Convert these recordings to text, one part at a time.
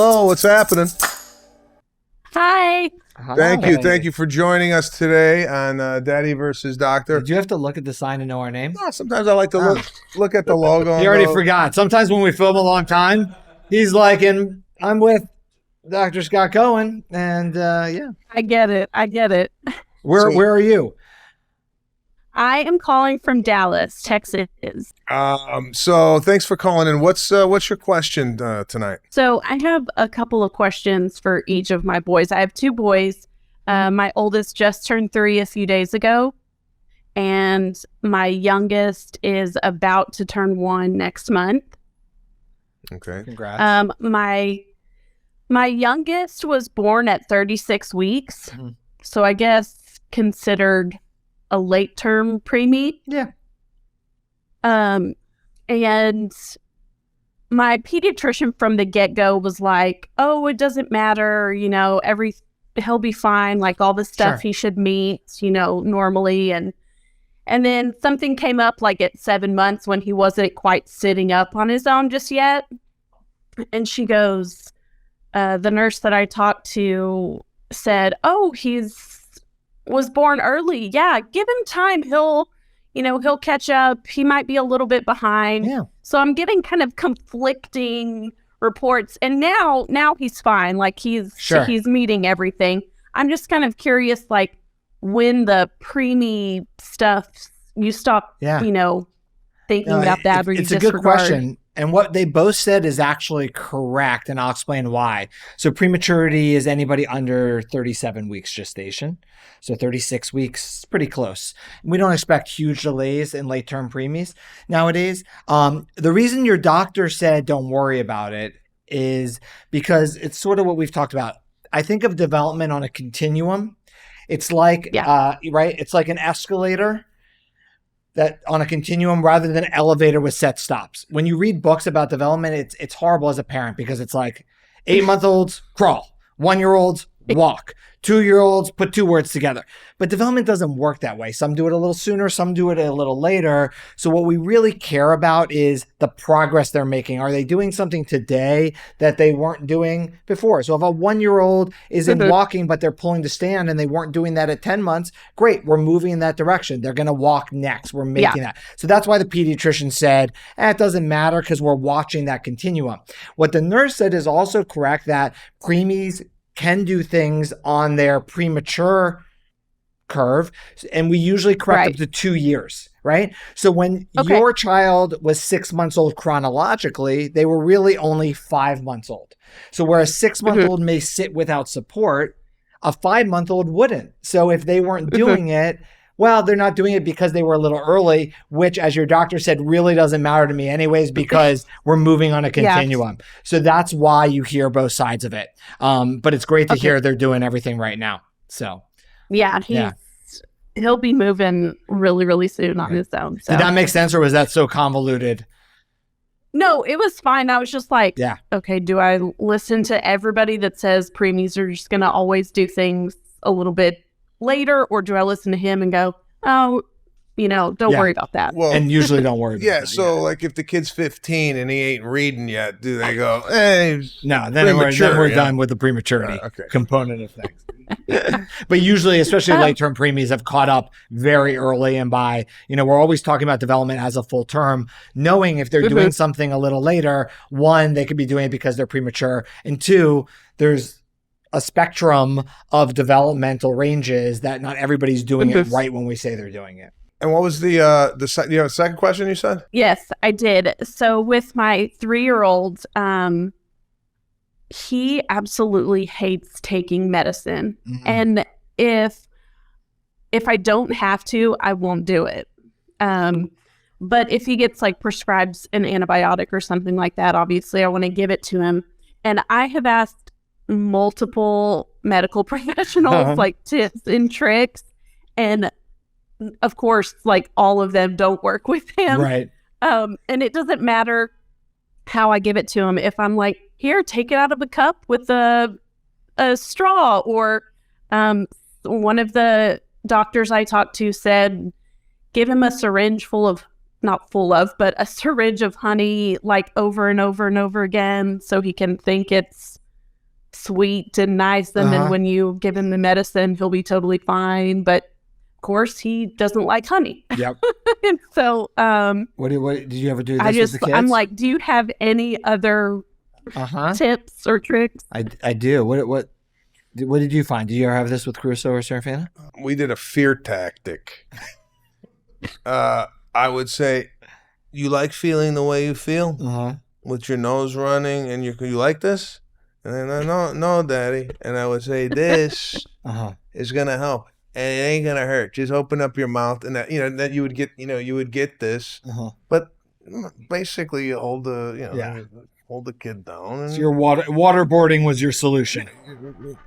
Hello, what's happening? Hi. Thank you for joining us today on Daddy versus Doctor. Did you have to look at the sign to know our name? No, sometimes I like to look at the logo. He already forgot. Sometimes when we film a long time, he's like, and I'm with Dr. Scott Cohen, and yeah. I get it. Where are you? I am calling from Dallas, Texas. So thanks for calling in. What's your question tonight? So I have a couple of questions for each of my boys. I have two boys. My oldest just turned 3 a few days ago, and my youngest is about to turn 1 next month. Okay. Congrats. My youngest was born at 36 weeks, so I guess considered a late term preemie. Yeah. And my pediatrician from the get-go was like, oh, it doesn't matter, he'll be fine, like all the stuff he should meet, normally. And then something came up like at 7 months when he wasn't quite sitting up on his own just yet. And she goes, the nurse that I talked to said, oh, was born early. Yeah, give him time. He'll catch up. He might be a little bit behind. Yeah. So I'm getting kind of conflicting reports. And now he's fine. Like he's meeting everything. I'm just kind of curious, like when the preemie stuff, you stop, thinking about that. Or It's you a good question. And what they both said is actually correct, and I'll explain why. So prematurity is anybody under 37 weeks gestation. So 36 weeks is pretty close. We don't expect huge delays in late-term preemies nowadays. The reason your doctor said don't worry about it is because it's sort of what we've talked about. I think of development on a continuum. It's like, right? It's like an escalator that on a continuum rather than an elevator with set stops. When you read books about development, it's horrible as a parent because it's like 8-month-olds crawl, 1-year-olds walk, 2-year-olds put 2 words together. But development doesn't work that way. Some do it a little sooner, some do it a little later. So what we really care about is the progress they're making. Are they doing something today that they weren't doing before? So if a 1-year-old isn't walking, but they're pulling to stand and they weren't doing that at 10 months, great, we're moving in that direction. They're going to walk next. We're making that. So that's why the pediatrician said, it doesn't matter because we're watching that continuum. What the nurse said is also correct, that preemies can do things on their premature curve, and we usually correct up to 2 years, right? So when your child was 6 months old chronologically, they were really only 5 months old. So where a 6-month-old may sit without support, a 5-month-old wouldn't. So if they weren't doing it, well, they're not doing it because they were a little early, which, as your doctor said, really doesn't matter to me anyways, because we're moving on a continuum. So that's why you hear both sides of it. But it's great to hear they're doing everything right now. So he'll be moving really, really soon on his own. So. Did that make sense, or was that so convoluted? No, it was fine. I was just like, okay, do I listen to everybody that says preemies are just going to always do things a little bit later, or do I listen to him and go, oh, don't worry about that? Well, and usually don't worry about that. So like if the kid's 15 and he ain't reading yet, do they go, hey, no, then we're done with the prematurity component of things. But usually, especially late-term preemies, have caught up very early, and by, we're always talking about development as a full term, knowing if they're doing something a little later, 1, they could be doing it because they're premature, and 2, there's a spectrum of developmental ranges that not everybody's doing it right when we say they're doing it. And what was you have a second question you said? Yes, I did. So with my 3-year-old, he absolutely hates taking medicine. And if I don't have to, I won't do it. But if he gets prescribed an antibiotic or something like that, obviously I want to give it to him. And I have asked multiple medical professionals tips and tricks, and of course all of them don't work with him, right? And it doesn't matter how I give it to him. If I'm like, here, take it out of a cup with a straw, or one of the doctors I talked to said give him a syringe but a syringe of honey over and over and over again, so he can think it's sweet and nice, and then when you give him the medicine, he'll be totally fine. But of course, he doesn't like honey. Yep. And so, what did you ever do this with the kids? I'm like, do you have any other tips or tricks? I do. What did you find? Did you ever have this with Crusoe or Serafina? We did a fear tactic. I would say, you like feeling the way you feel with your nose running, and you like this? And then no, Daddy. And I would say, this is gonna help, and it ain't gonna hurt. Just open up your mouth, and that you would get this. But basically, you hold the kid down. And so your waterboarding was your solution.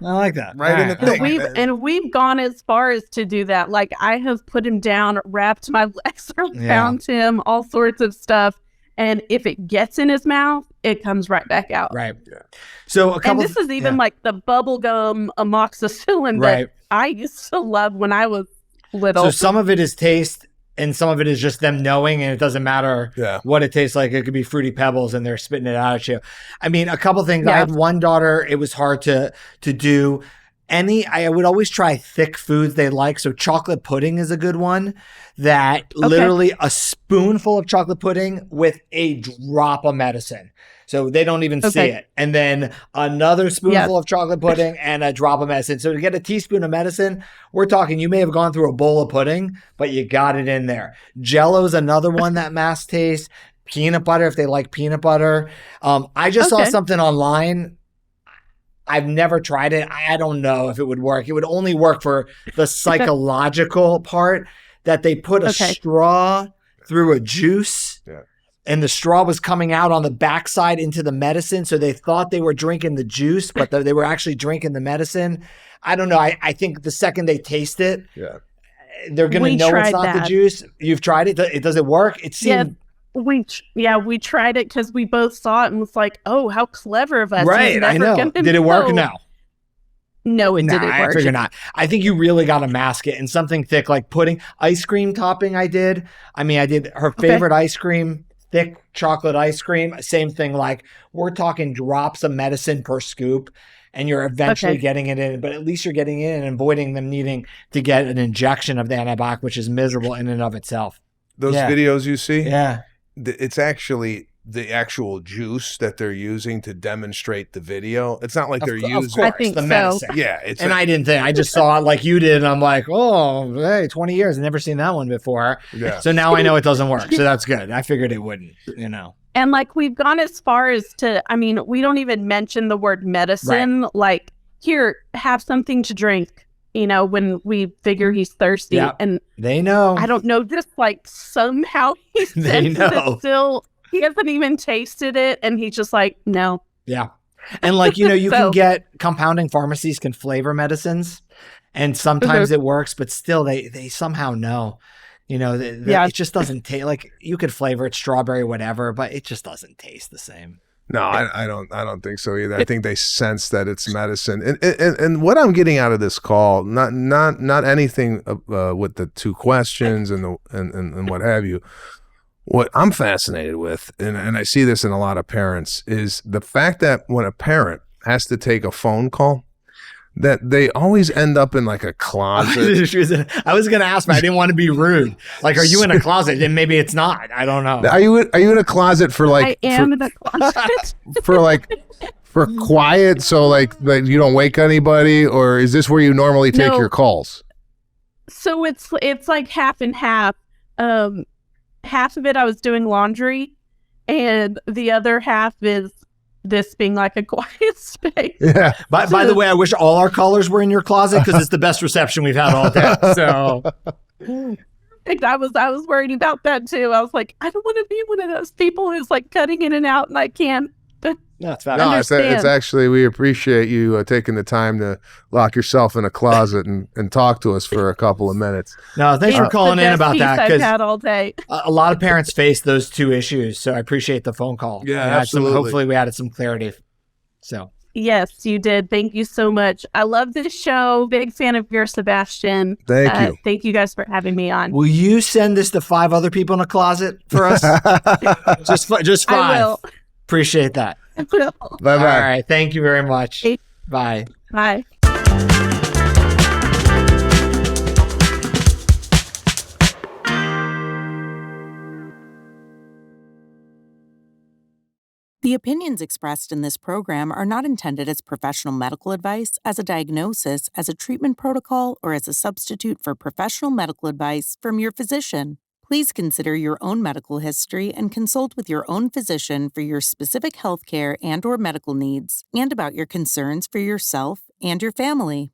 I like that. Right in the thing. We've gone as far as to do that. Like, I have put him down, wrapped my legs around him, all sorts of stuff. And if it gets in his mouth, it comes right back out. Right. Yeah. So and this is even like the bubblegum amoxicillin that I used to love when I was little. So some of it is taste, and some of it is just them knowing, and it doesn't matter what it tastes like. It could be Fruity Pebbles, and they're spitting it out at you. I mean, a couple things. I had one daughter. It was hard to do. I would always try thick foods they like. So chocolate pudding is a good one. That literally a spoonful of chocolate pudding with a drop of medicine. So they don't even see it. And then another spoonful of chocolate pudding and a drop of medicine. So to get a teaspoon of medicine, we're talking, you may have gone through a bowl of pudding, but you got it in there. Jello's another one that mass taste. Peanut butter, if they like peanut butter. I just saw something online. I've never tried it. I don't know if it would work. It would only work for the psychological part, that they put a straw through a juice and the straw was coming out on the backside into the medicine. So they thought they were drinking the juice, but they were actually drinking the medicine. I don't know. I think the second they taste it, they're going to know it's not the juice. You've tried it. Does it work? It seemed... We tried it because we both saw it and was like, oh, how clever of us. Right, I know. Did it work? No, it didn't work. I figure not. I think you really got to mask it in something thick, like pudding. Ice cream topping I did her favorite ice cream, thick chocolate ice cream. Same thing, like we're talking drops of medicine per scoop, and you're eventually getting it in, but at least you're getting it in and avoiding them needing to get an injection of the antibiotic, which is miserable in and of itself. Those videos you see? Yeah. It's actually the actual juice that they're using to demonstrate the video. It's not like they're using the medicine. Yeah. I didn't think. I just saw it like you did, and I'm like, oh, hey, 20 years. I've never seen that one before. Yeah. So now I know it doesn't work. So that's good. I figured it wouldn't, And like, we've gone as far as to, we don't even mention the word medicine. Right. Like, here, have something to drink. When we figure he's thirsty, and they know. I don't know, just like somehow he senses it still. He hasn't even tasted it, and he's just like, no. Yeah. And like, you can get compounding pharmacies can flavor medicines, and sometimes it works, but still they somehow know. It just doesn't taste like, you could flavor it strawberry, whatever, but it just doesn't taste the same. No, I don't think so either. I think they sense that it's medicine. And what I'm getting out of this call, not anything with the two questions and what have you. What I'm fascinated with, and I see this in a lot of parents, is the fact that when a parent has to take a phone call, that they always end up in like a closet. I was going to ask, but I didn't want to be rude. Like, are you in a closet? And maybe it's not. I don't know. Are you in a closet for like? I am in a closet for quiet, so like you don't wake anybody, or is this where you normally take your calls? So it's like half and half. Half of it I was doing laundry, and the other half is this being like a quiet space. Yeah. By the way, I wish all our callers were in your closet, because it's the best reception we've had all day. So I was worried about that too. I was like, I don't want to be one of those people who's like cutting in and out, and I can't. No, it's actually, we appreciate you taking the time to lock yourself in a closet and talk to us for a couple of minutes. No, thanks for calling in about that, because all day. A lot of parents face those two issues, so I appreciate the phone call. Yeah, absolutely. Hopefully we added some clarity. So yes, you did. Thank you so much. I love this show. Big fan of yours, Sebastian. Thank you. Thank you guys for having me on. Will you send this to 5 other people in a closet for us? just 5. I will. Appreciate that. I will. Bye-bye. All right. Thank you very much. Bye. Bye. The opinions expressed in this program are not intended as professional medical advice, as a diagnosis, as a treatment protocol, or as a substitute for professional medical advice from your physician. Please consider your own medical history and consult with your own physician for your specific healthcare and/or medical needs and about your concerns for yourself and your family.